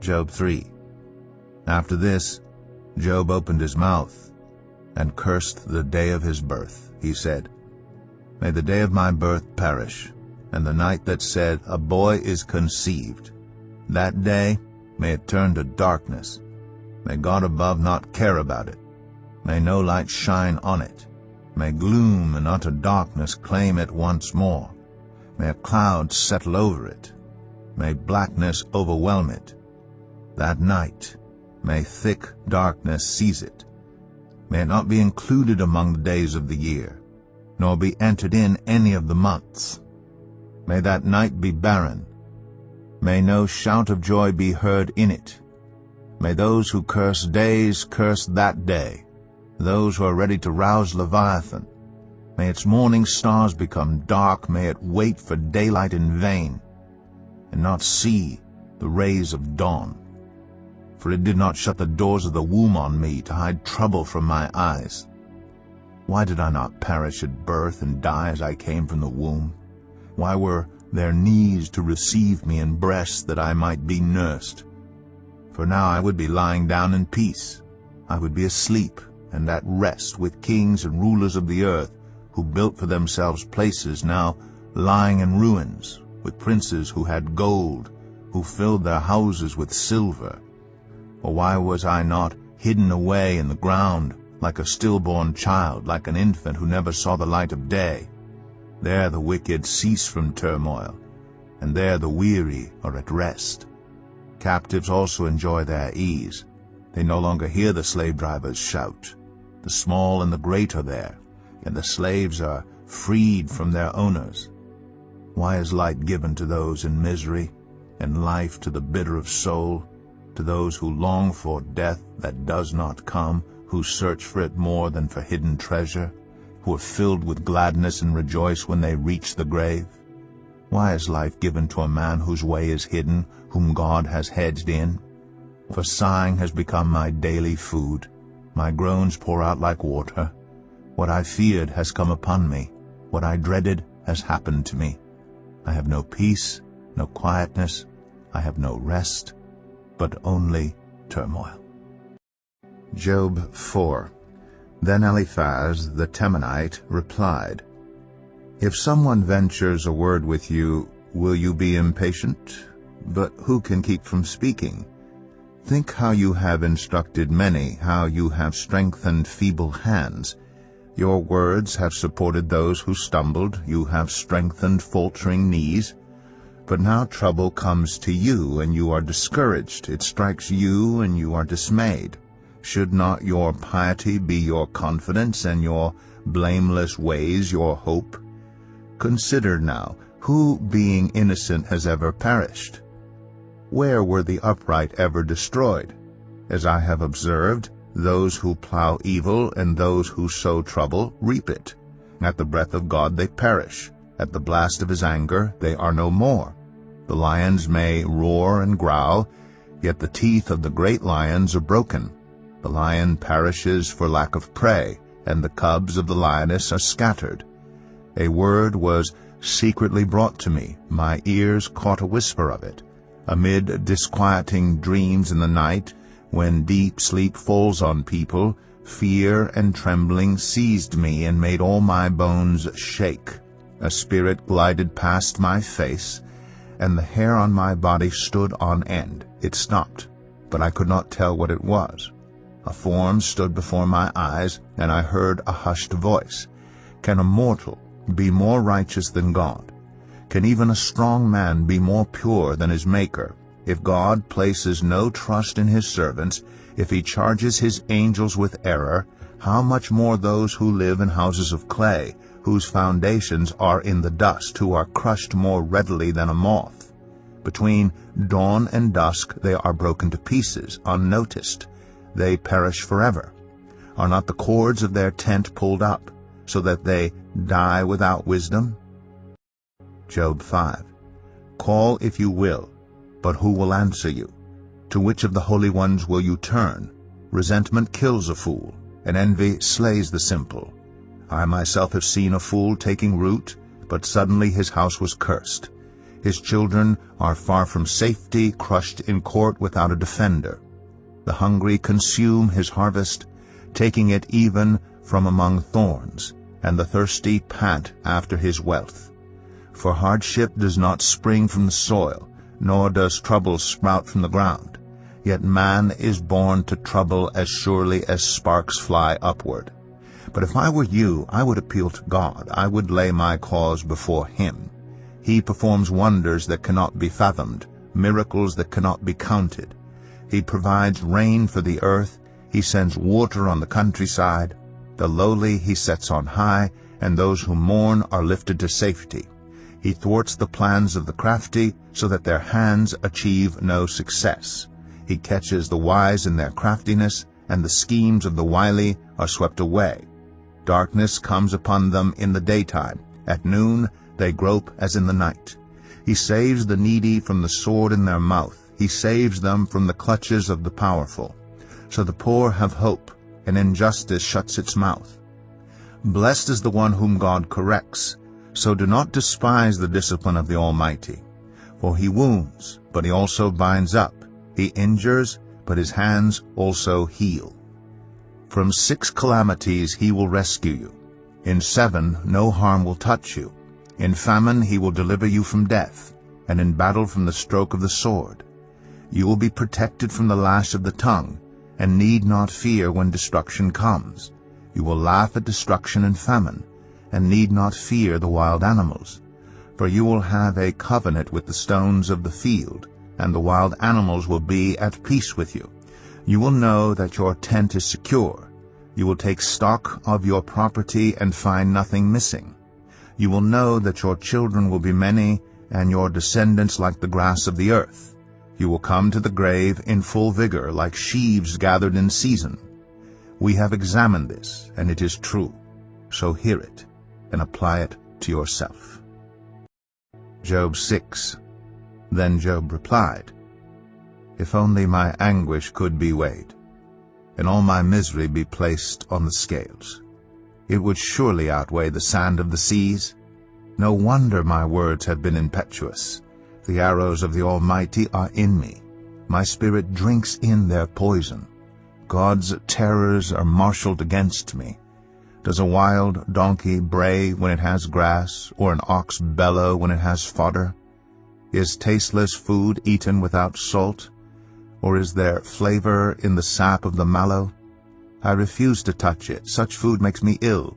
Job 3. After this, Job opened his mouth and cursed the day of his birth. He said, May the day of my birth perish, and the night that said, A boy is conceived. That day, may it turn to darkness. May God above not care about it. May no light shine on it. May gloom and utter darkness claim it once more. May a cloud settle over it. May blackness overwhelm it. That night, may thick darkness seize it. May it not be included among the days of the year, nor be entered in any of the months. May that night be barren. May no shout of joy be heard in it. May those who curse days curse that day, those who are ready to rouse Leviathan. May its morning stars become dark. May it wait for daylight in vain, and not see the rays of dawn. For it did not shut the doors of the womb on me to hide trouble from my eyes. Why did I not perish at birth and die as I came from the womb? Why were there knees to receive me and breasts that I might be nursed? For now I would be lying down in peace. I would be asleep and at rest with kings and rulers of the earth, who built for themselves places, now lying in ruins, with princes who had gold, who filled their houses with silver. Or why was I not hidden away in the ground, like a stillborn child, like an infant who never saw the light of day? There the wicked cease from turmoil, and there the weary are at rest. Captives also enjoy their ease. They no longer hear the slave drivers shout. The small and the great are there, and the slaves are freed from their owners. Why is light given to those in misery, and life to the bitter of soul, to those who long for death that does not come, who search for it more than for hidden treasure, who are filled with gladness and rejoice when they reach the grave? Why is life given to a man whose way is hidden, whom God has hedged in? For sighing has become my daily food. My groans pour out like water. What I feared has come upon me. What I dreaded has happened to me. I have no peace, no quietness. I have no rest, but only turmoil. Job 4. Then Eliphaz the Temanite replied, If someone ventures a word with you, will you be impatient? But who can keep from speaking? Think how you have instructed many, how you have strengthened feeble hands. Your words have supported those who stumbled. You have strengthened faltering knees. But now trouble comes to you, and you are discouraged. It strikes you, and you are dismayed. Should not your piety be your confidence, and your blameless ways your hope? Consider now, who being innocent has ever perished? Where were the upright ever destroyed? As I have observed, those who plow evil and those who sow trouble reap it. At the breath of God they perish. At the blast of his anger they are no more. The lions may roar and growl, yet the teeth of the great lions are broken. The lion perishes for lack of prey, and the cubs of the lioness are scattered. A word was secretly brought to me. My ears caught a whisper of it. Amid disquieting dreams in the night, when deep sleep falls on people, fear and trembling seized me and made all my bones shake. A spirit glided past my face, and the hair on my body stood on end. It stopped, but I could not tell what it was. A form stood before my eyes, and I heard a hushed voice. Can a mortal be more righteous than God? Can even a strong man be more pure than his Maker? If God places no trust in his servants, if he charges his angels with error, how much more those who live in houses of clay, whose foundations are in the dust, who are crushed more readily than a moth? Between dawn and dusk they are broken to pieces, unnoticed. They perish forever. Are not the cords of their tent pulled up, so that they die without wisdom? Job 5. Call if you will, but who will answer you? To which of the holy ones will you turn? Resentment kills a fool, and envy slays the simple. I myself have seen a fool taking root, but suddenly his house was cursed. His children are far from safety, crushed in court without a defender. The hungry consume his harvest, taking it even from among thorns, and the thirsty pant after his wealth. For hardship does not spring from the soil, nor does trouble sprout from the ground. Yet man is born to trouble as surely as sparks fly upward. But if I were you, I would appeal to God. I would lay my cause before Him. He performs wonders that cannot be fathomed, miracles that cannot be counted. He provides rain for the earth. He sends water on the countryside. The lowly He sets on high, and those who mourn are lifted to safety. He thwarts the plans of the crafty, so that their hands achieve no success. He catches the wise in their craftiness, and the schemes of the wily are swept away. Darkness comes upon them in the daytime. At noon they grope as in the night. He saves the needy from the sword in their mouth. He saves them from the clutches of the powerful. So the poor have hope, and injustice shuts its mouth. Blessed is the one whom God corrects. So do not despise the discipline of the Almighty. For He wounds, but He also binds up. He injures, but His hands also heal. From 6 calamities He will rescue you. In 7 no harm will touch you. In famine He will deliver you from death, and in battle from the stroke of the sword. You will be protected from the lash of the tongue, and need not fear when destruction comes. You will laugh at destruction and famine, and need not fear the wild animals. For you will have a covenant with the stones of the field, and the wild animals will be at peace with you. You will know that your tent is secure. You will take stock of your property and find nothing missing. You will know that your children will be many, and your descendants like the grass of the earth. You will come to the grave in full vigor, like sheaves gathered in season. We have examined this, and it is true. So hear it, and apply it to yourself. Job 6. Then Job replied, If only my anguish could be weighed, and all my misery be placed on the scales. It would surely outweigh the sand of the seas. No wonder my words have been impetuous. The arrows of the Almighty are in me. My spirit drinks in their poison. God's terrors are marshaled against me. Does a wild donkey bray when it has grass, or an ox bellow when it has fodder? Is tasteless food eaten without salt, or is there flavor in the sap of the mallow? I refuse to touch it. Such food makes me ill.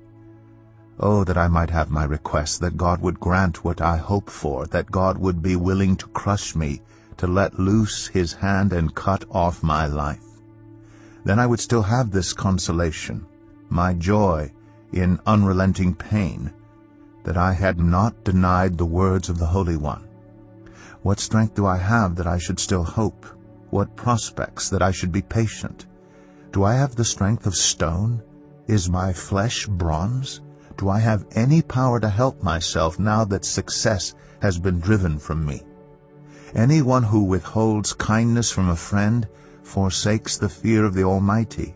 Oh, that I might have my request, that God would grant what I hope for, that God would be willing to crush me, to let loose His hand and cut off my life. Then I would still have this consolation, my joy in unrelenting pain, that I had not denied the words of the Holy One. What strength do I have that I should still hope? What prospects that I should be patient? Do I have the strength of stone? Is my flesh bronze? Do I have any power to help myself now that success has been driven from me? Anyone who withholds kindness from a friend forsakes the fear of the Almighty.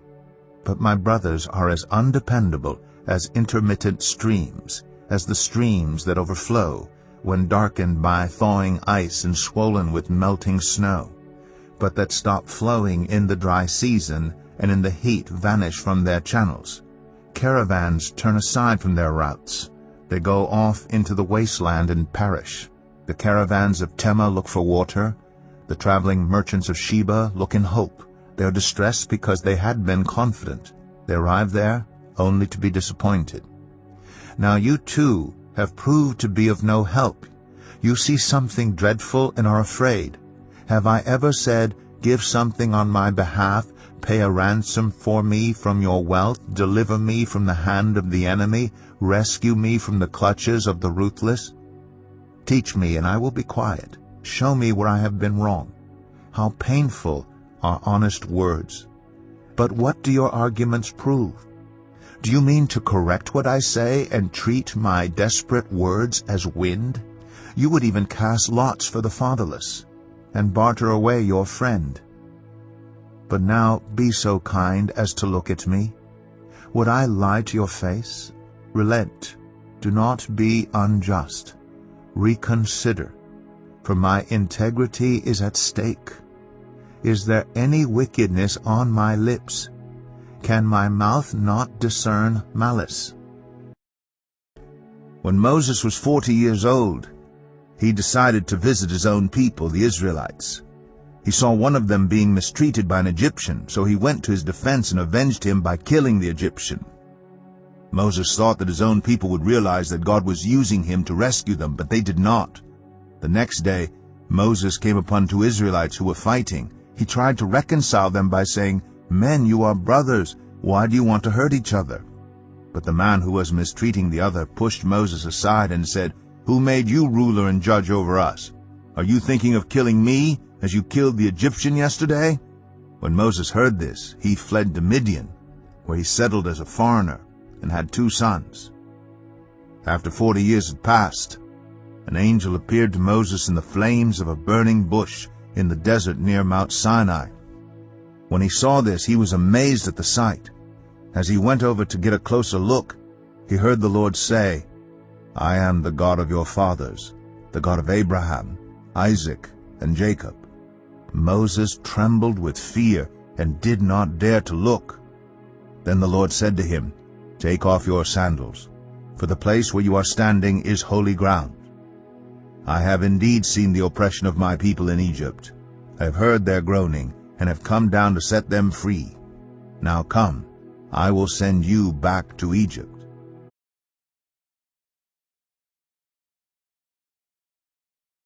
But my brothers are as undependable as intermittent streams, as the streams that overflow when darkened by thawing ice and swollen with melting snow, but that stop flowing in the dry season and in the heat vanish from their channels. Caravans turn aside from their routes. They go off into the wasteland and perish. The caravans of Tema look for water. The traveling merchants of Sheba look in hope. They are distressed because they had been confident. They arrive there only to be disappointed. Now you too have proved to be of no help. You see something dreadful and are afraid. Have I ever said, Give something on my behalf, pay a ransom for me from your wealth, deliver me from the hand of the enemy, rescue me from the clutches of the ruthless? Teach me, and I will be quiet. Show me where I have been wrong. How painful are honest words. But what do your arguments prove? Do you mean to correct what I say and treat my desperate words as wind? You would even cast lots for the fatherless and barter away your friend. But now be so kind as to look at me. Would I lie to your face? Relent. Do not be unjust. Reconsider. for my integrity is at stake. Is there any wickedness on my lips? Can my mouth not discern malice? When Moses was 40 years old, he decided to visit his own people, the Israelites. He saw one of them being mistreated by an Egyptian, so he went to his defense and avenged him by killing the Egyptian. Moses thought that his own people would realize that God was using him to rescue them, but they did not. The next day, Moses came upon two Israelites who were fighting. He tried to reconcile them by saying, "Men, you are brothers. Why do you want to hurt each other?" But the man who was mistreating the other pushed Moses aside and said, "Who made you ruler and judge over us? Are you thinking of killing me as you killed the Egyptian yesterday?" When Moses heard this, he fled to Midian, where he settled as a foreigner and had 2 sons. After 40 years had passed, an angel appeared to Moses in the flames of a burning bush in the desert near Mount Sinai. When he saw this, he was amazed at the sight. As he went over to get a closer look, he heard the Lord say, "I am the God of your fathers, the God of Abraham, Isaac, and Jacob." Moses trembled with fear and did not dare to look. Then the Lord said to him, "Take off your sandals, for the place where you are standing is holy ground. I have indeed seen the oppression of my people in Egypt. I have heard their groaning, and have come down to set them free. Now come, I will send you back to Egypt."